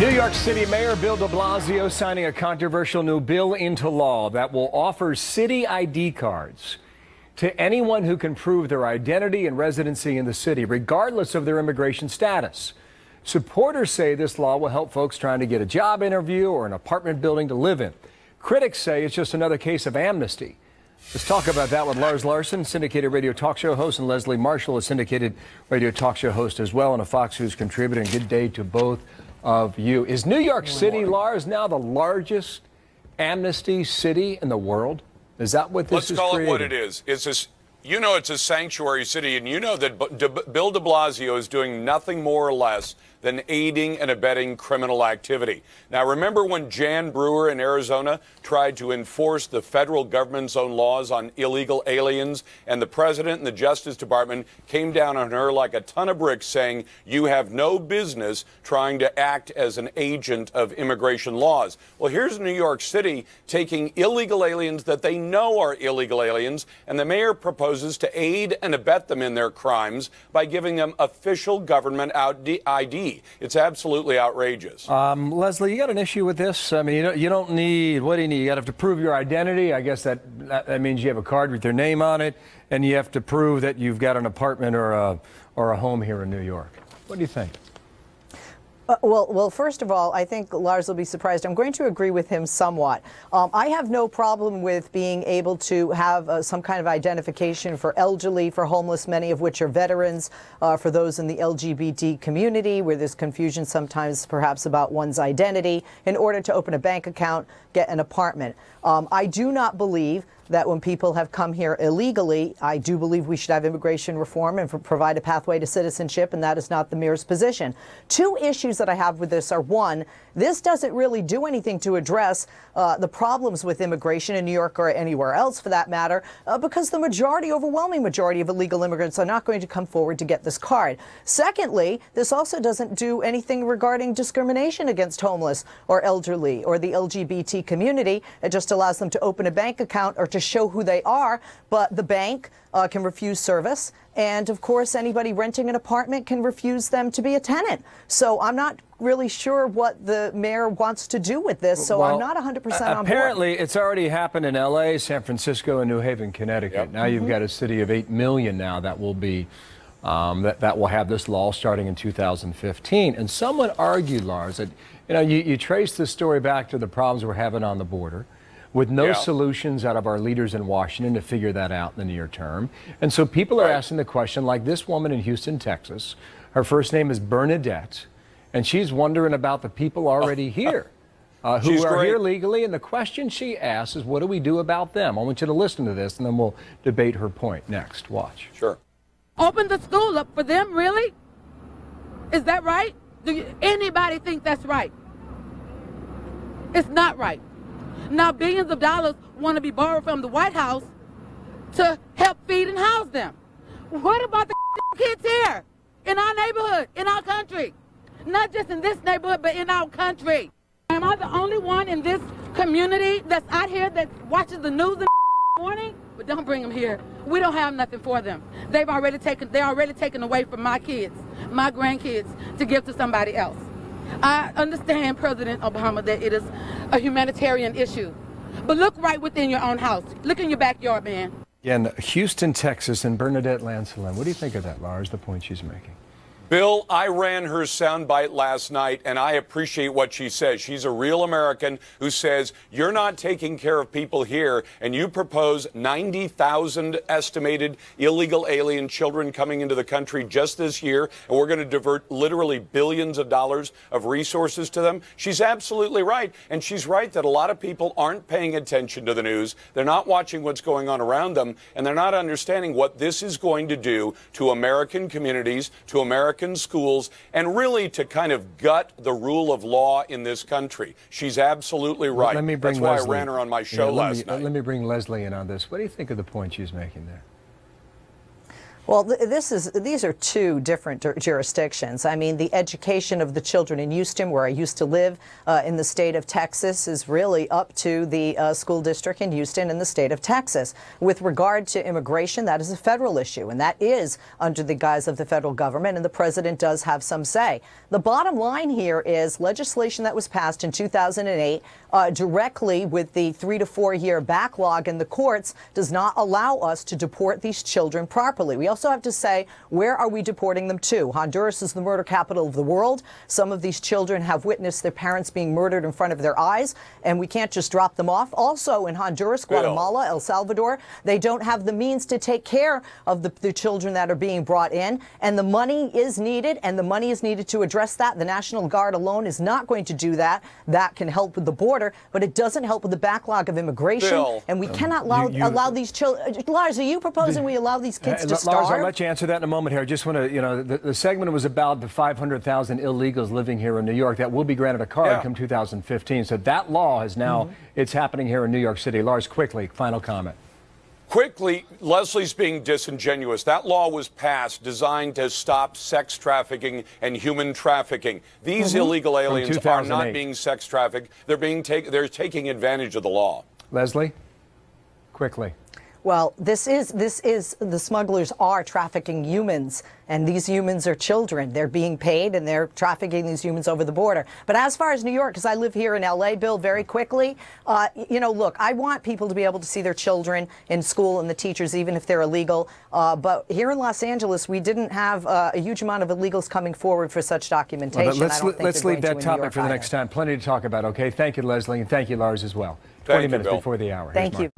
New York City Mayor Bill de Blasio signing a controversial new bill into law that will offer city ID cards to anyone who can prove their identity and residency in the city, regardless of their immigration status. Supporters say this law will help folks trying to get a job interview or an apartment building to live in. Critics say it's just another case of amnesty. Let's talk about that with Lars Larson, syndicated radio talk show host, and Leslie Marshall, a syndicated radio talk show host as well, and a Fox News contributor. And good day to both of you. Is New York City, Lars, now the largest amnesty city in the world? Is that what this is? Let's call creating? it what it is. It's a sanctuary city, and you know that Bill de Blasio is doing nothing more or less than aiding and abetting criminal activity. Now, remember when Jan Brewer in Arizona tried to enforce the federal government's own laws on illegal aliens, and the president and the Justice Department came down on her like a ton of bricks, saying, you have no business trying to act as an agent of immigration laws. Well, here's New York City taking illegal aliens that they know are illegal aliens, and the mayor proposes to aid and abet them in their crimes by giving them official government ID. It's absolutely outrageous. Leslie, you got an issue with this? I mean, you don't need, what do you need? You have to prove your identity. I guess that means you have a card with your name on it, and you have to prove that you've got an apartment or a home here in New York. What do you think? Well, first of all, I think Lars will be surprised. I'm going to agree with him somewhat. I have no problem with being able to have some kind of identification for elderly, for homeless, many of which are veterans, for those in the LGBT community, where there's confusion sometimes perhaps about one's identity, in order to open a bank account, get an apartment. I do not believe that when people have come here illegally, I do believe we should have immigration reform and provide a pathway to citizenship, and that is not the mayor's position. Two issues that I have with this are, one, this doesn't really do anything to address the problems with immigration in New York or anywhere else for that matter, because the overwhelming majority of illegal immigrants are not going to come forward to get this card. Secondly, this also doesn't do anything regarding discrimination against homeless or elderly or the LGBT community. It just allows them to open a bank account or to show who they are, but the bank can refuse service, and of course anybody renting an apartment can refuse them to be a tenant. So I'm not really sure what the mayor wants to do with this, so I'm not 100% on board. Apparently it's already happened in LA, San Francisco, and New Haven, Connecticut. Yep. Now you've got a city of 8 million now that will be that will have this law starting in 2015. And someone argued, Lars, that you trace this story back to the problems we're having on the border, with no solutions out of our leaders in Washington to figure that out in the near term. And so people are asking the question, like this woman in Houston, Texas. Her first name is Bernadette, and she's wondering about the people already here who are here legally. And the question she asks is, what do we do about them? I want you to listen to this, and then we'll debate her point next. Watch. Sure. Open the school up for them, really? Is that right? Do anybody think that's right? It's not right. Now billions of dollars want to be borrowed from the White House to help feed and house them. What about the kids here in our neighborhood, in our country? Not just in this neighborhood, but in our country. Am I the only one in this community that's out here that watches the news in the morning? But don't bring them here. We don't have nothing for them. They're already taken away from my kids, my grandkids, to give to somebody else. I understand, President Obama, that it is a humanitarian issue. But look right within your own house. Look in your backyard, man. Again, Houston, Texas, and Bernadette Lancelin. What do you think of that, Lars, the point she's making? Bill, I ran her soundbite last night, and I appreciate what she says. She's a real American who says, you're not taking care of people here, and you propose 90,000 estimated illegal alien children coming into the country just this year, and we're going to divert literally billions of dollars of resources to them. She's absolutely right, and she's right that a lot of people aren't paying attention to the news. They're not watching what's going on around them, and they're not understanding what this is going to do to American communities, to American schools, and really to kind of gut the rule of law in this country. She's absolutely right. Let me bring That's why Leslie. I ran her on my show last night. Let me bring Leslie in on this. What do you think of the point she's making there? Well, these are two different jurisdictions. I mean, the education of the children in Houston, where I used to live in the state of Texas, is really up to the school district in Houston in the state of Texas. With regard to immigration, that is a federal issue, and that is under the guise of the federal government, and the president does have some say. The bottom line here is legislation that was passed in 2008 directly with the 3 to 4 year backlog in the courts does not allow us to deport these children properly. We also have to say, where are we deporting them to? Honduras is the murder capital of the world. Some of these children have witnessed their parents being murdered in front of their eyes, and we can't just drop them off. Also in Honduras, Guatemala, El Salvador, they don't have the means to take care of the children that are being brought in, and the money is needed, and the money is needed to address that. The National Guard alone is not going to do that. That can help with the border, but it doesn't help with the backlog of immigration, Bill, and we cannot allow these children. Lars, are you proposing we allow these kids to starve? Lars, I'll let you answer that in a moment here. I just want to, the segment was about the 500,000 illegals living here in New York that will be granted a card come 2015. So that law is now, it's happening here in New York City. Lars, quickly, final comment. Quickly, Leslie's being disingenuous. That law was passed designed to stop sex trafficking and human trafficking. These illegal aliens are not being sex trafficked. They're taking advantage of the law. Leslie, quickly. Well, this is the smugglers are trafficking humans, and these humans are children. They're being paid, and they're trafficking these humans over the border. But as far as New York, because I live here in L.A., Bill, very quickly, look, I want people to be able to see their children in school and the teachers, even if they're illegal. But here in Los Angeles, we didn't have a huge amount of illegals coming forward for such documentation. Well, let's leave that topic for the next time. Plenty to talk about, okay? Thank you, Leslie, and thank you, Lars, as well. Thank 20 minutes Bill. before the hour. Thank you.